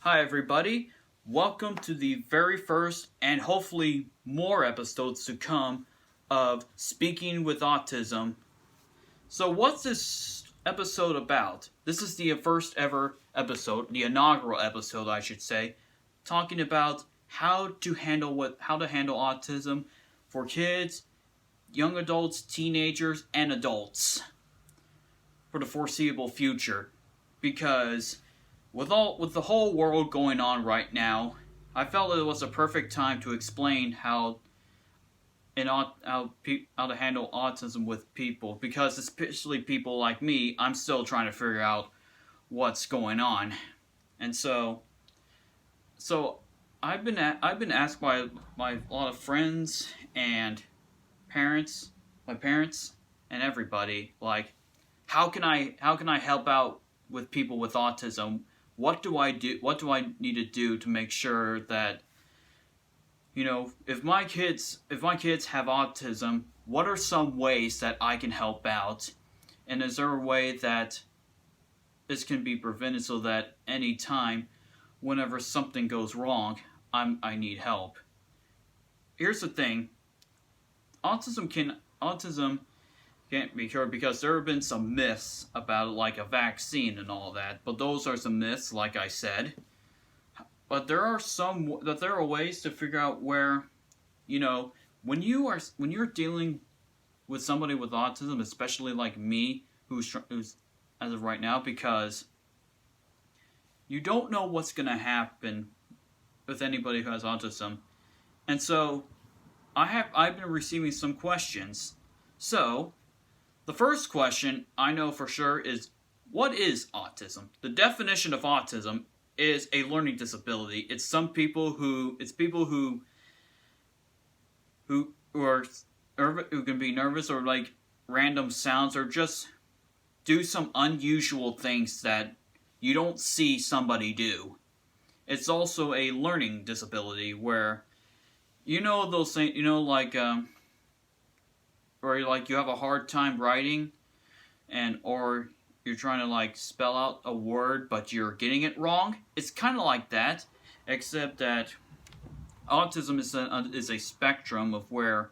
Hi everybody, welcome to the very first and hopefully more episodes to come of Speaking with Autism. So what's this episode about? This is the first ever episode, the inaugural episode I should say, talking about how to handle autism for kids, young adults, teenagers, and adults for the foreseeable future. Because with the whole world going on right now, I felt it was a perfect time to explain how to handle autism with people, because especially people like me, I'm still trying to figure out what's going on, and so I've been asked by a lot of friends and parents, my parents and everybody, like, how can I help out with people with autism? What do I do? What do I need to do to make sure that, if my kids have autism, what are some ways that I can help out? And is there a way that this can be prevented so that any time, whenever something goes wrong, I need help? Here's the thing: autism can't be cured, because there have been some myths about it, like a vaccine and all that. But those are some myths, like I said. But there are ways to figure out where, when you're dealing with somebody with autism, especially like me, who's as of right now, because you don't know what's gonna happen with anybody who has autism, and so I've been receiving some questions. So the first question I know for sure is, what is autism? The definition of autism is a learning disability. It's people who can be nervous, or like random sounds, or just do some unusual things that you don't see somebody do. It's also a learning disability where, those things, or like you have a hard time writing, or you're trying to like spell out a word but you're getting it wrong. It's kind of like that, except that autism is a spectrum of where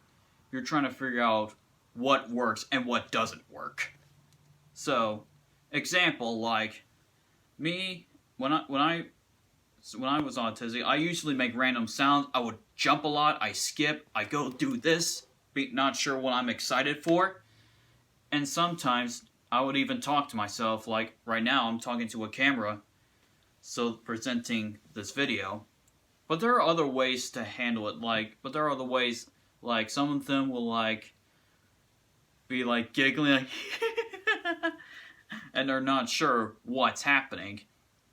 you're trying to figure out what works and what doesn't work. So, example, like me, when I was autistic, I usually make random sounds. I would jump a lot, I skip, I go do this, not sure what I'm excited for. And sometimes I would even talk to myself, like right now I'm talking to a camera, so presenting this video. But there are other ways to handle it, like some of them will like be like giggling, like and they're not sure what's happening.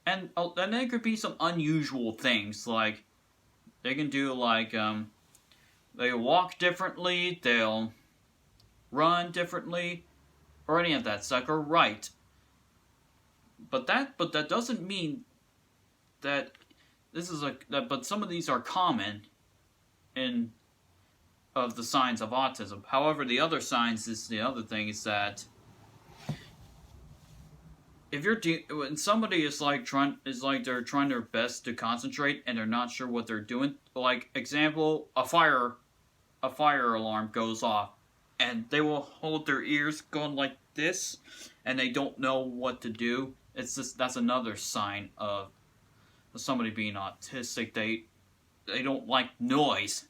And there could be some unusual things, like they can do like they walk differently, they'll run differently, or any of that stuff, or write. But that doesn't mean that but some of these are common of the signs of autism. However, the other signs is the other thing is that if when somebody is like they're trying their best to concentrate and they're not sure what they're doing, like example, a fire alarm goes off, and they will hold their ears going like this, and they don't know what to do. That's another sign of somebody being autistic. They don't like noise,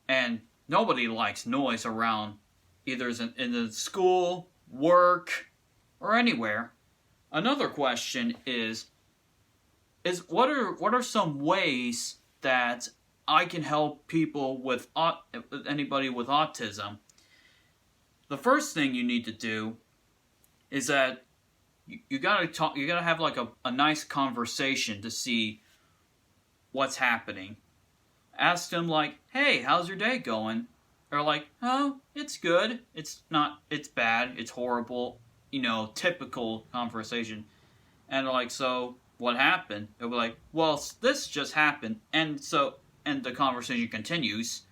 and nobody likes noise around, either in the school, work, or anywhere. Another question is what are some ways that I can help people with anybody with autism? The first thing you need to do is that you gotta have like a nice conversation to see what's happening. Ask them like, hey, how's your day going? Or like, oh, it's good. It's bad. It's horrible. Typical conversation. And like, so what happened? They'll be like, well, this just happened. And the conversation continues.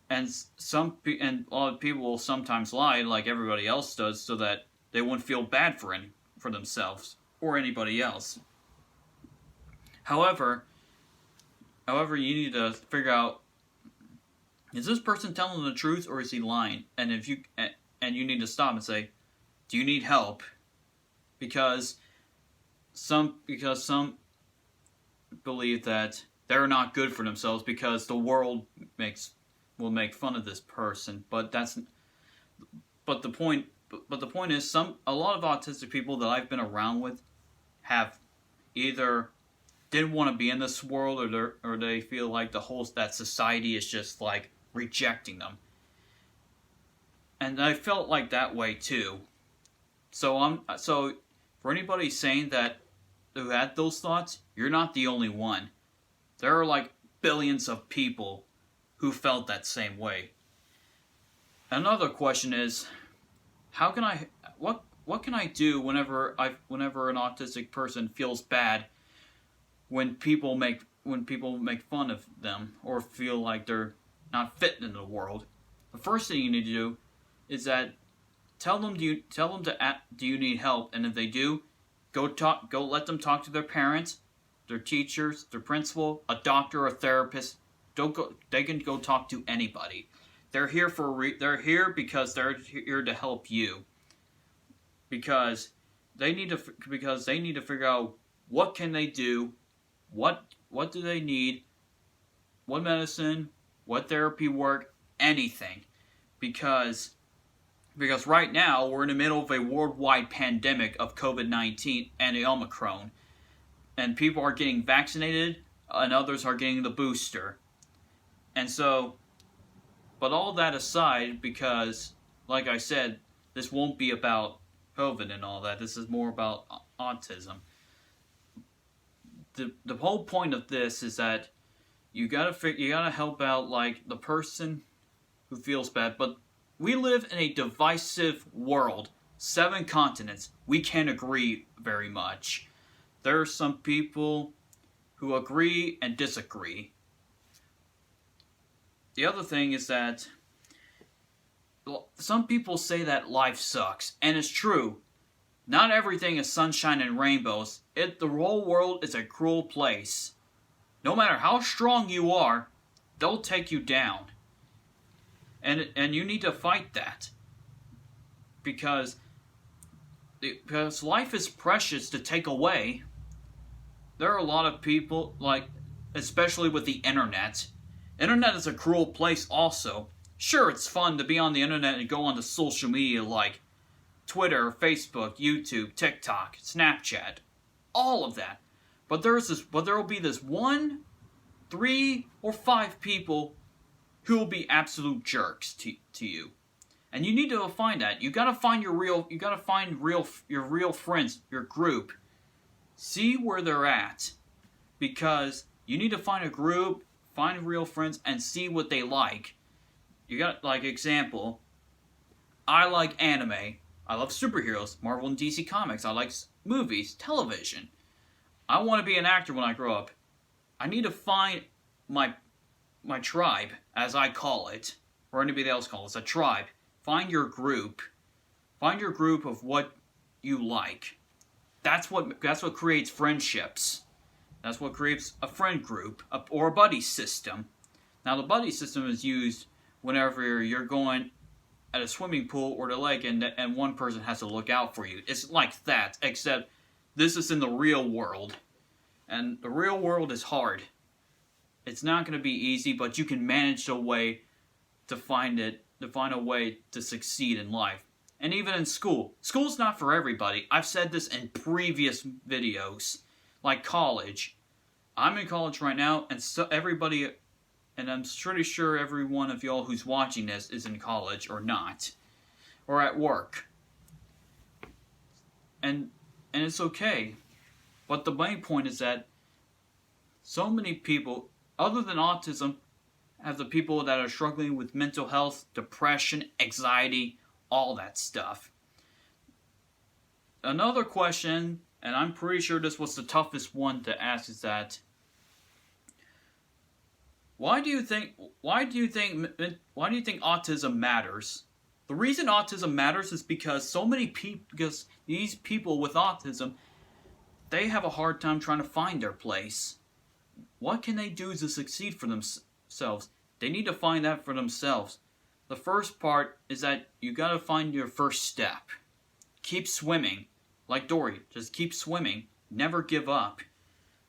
And a lot of people will sometimes lie, like everybody else does, so that they won't feel bad for themselves or anybody else. However, you need to figure out, is this person telling the truth or is he lying? And you need to stop and say, do you need help? Because some believe that they're not good for themselves because the world will make fun of this person. But the point is, a lot of autistic people that I've been around with have either didn't want to be in this world, or they feel like that society is just like rejecting them. And I felt like that way too. So for anybody saying that who had those thoughts, you're not the only one. There are like billions of people who felt that same way. Another question is, what can I do whenever an autistic person feels bad when people make fun of them or feel like they're not fit in the world? The first thing you need to do is that tell them do you need help, and if they do, go let them talk to their parents, their teachers, their principal, a doctor, a therapist. They can go talk to anybody. They're here because they're here to help you. Because they need to figure out what can they do, what do they need, what medicine, what therapy work, anything. Because right now we're in the middle of a worldwide pandemic of COVID-19 and the Omicron. And people are getting vaccinated and others are getting the booster. And so, but all that aside, because like I said, this won't be about COVID and all that. This is more about autism. The whole point of this is that you gotta help out like the person who feels bad. But we live in a divisive world, 7 continents. We can't agree very much. There are some people who agree and disagree. The other thing is that some people say that life sucks, and it's true. Not everything is sunshine and rainbows. The whole world is a cruel place. No matter how strong you are, they'll take you down. And you need to fight that. Because life is precious to take away. There are a lot of people, like, especially with the internet. Internet is a cruel place also. Sure, it's fun to be on the internet and go onto social media like Twitter, Facebook, YouTube, TikTok, Snapchat, all of that. But there will be this 1, 3, or 5 people who will be absolute jerks to you. And you need to find that. You gotta find your real friends, your group. See where they're at. Because you need to find a group, find real friends, and see what they like. You got, like, example, I like anime. I love superheroes, Marvel and DC Comics. I like movies, television. I want to be an actor when I grow up. I need to find my tribe, as I call it, or anybody else calls it, a tribe. Find your group. Find your group of what you like. That's what creates friendships. That's what creates a friend group, or a buddy system. Now, the buddy system is used whenever you're going at a swimming pool or the lake and one person has to look out for you. It's like that, except this is in the real world. And the real world is hard. It's not going to be easy, but you can manage a way to find a way to succeed in life. And even in school. School's not for everybody. I've said this in previous videos. Like college. I'm in college right now, and and I'm pretty sure every one of y'all who's watching this is in college or not. Or at work. And it's okay. But the main point is that so many people, other than autism, have the people that are struggling with mental health, depression, anxiety, all that stuff. Another question, and I'm pretty sure this was the toughest one to ask, is that why do you think autism matters? The reason autism matters is because these people with autism they have a hard time trying to find their place. What can they do to succeed for themselves? They need to find that for themselves. The first part is that you gotta find your first step. Keep swimming. Like Dory, just keep swimming. Never give up.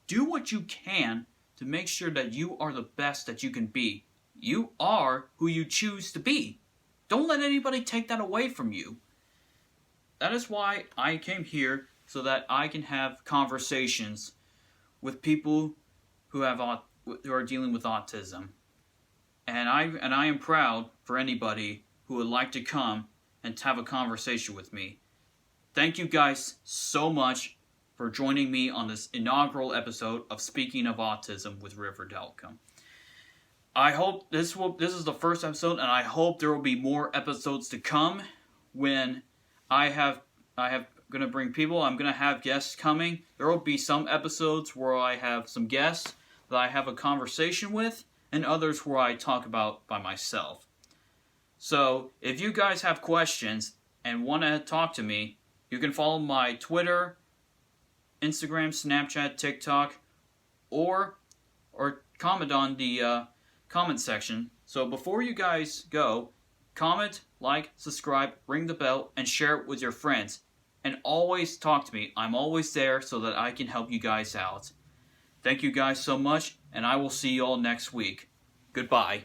Do what you can to make sure that you are the best that you can be. You are who you choose to be. Don't let anybody take that away from you. That is why I came here, so that I can have conversations with people who are dealing with autism. And I am proud for anybody who would like to come and have a conversation with me. Thank you guys so much for joining me on this inaugural episode of Speaking of Autism with River Delcom. I hope this is the first episode, and I hope there will be more episodes to come when I have going to bring people. I'm going to have guests coming. There will be some episodes where I have some guests that I have a conversation with, and others where I talk about by myself. So, if you guys have questions and want to talk to me, you can follow my Twitter, Instagram, Snapchat, TikTok, or comment on the comment section. So before you guys go, comment, like, subscribe, ring the bell, and share it with your friends. And always talk to me. I'm always there so that I can help you guys out. Thank you guys so much, and I will see you all next week. Goodbye.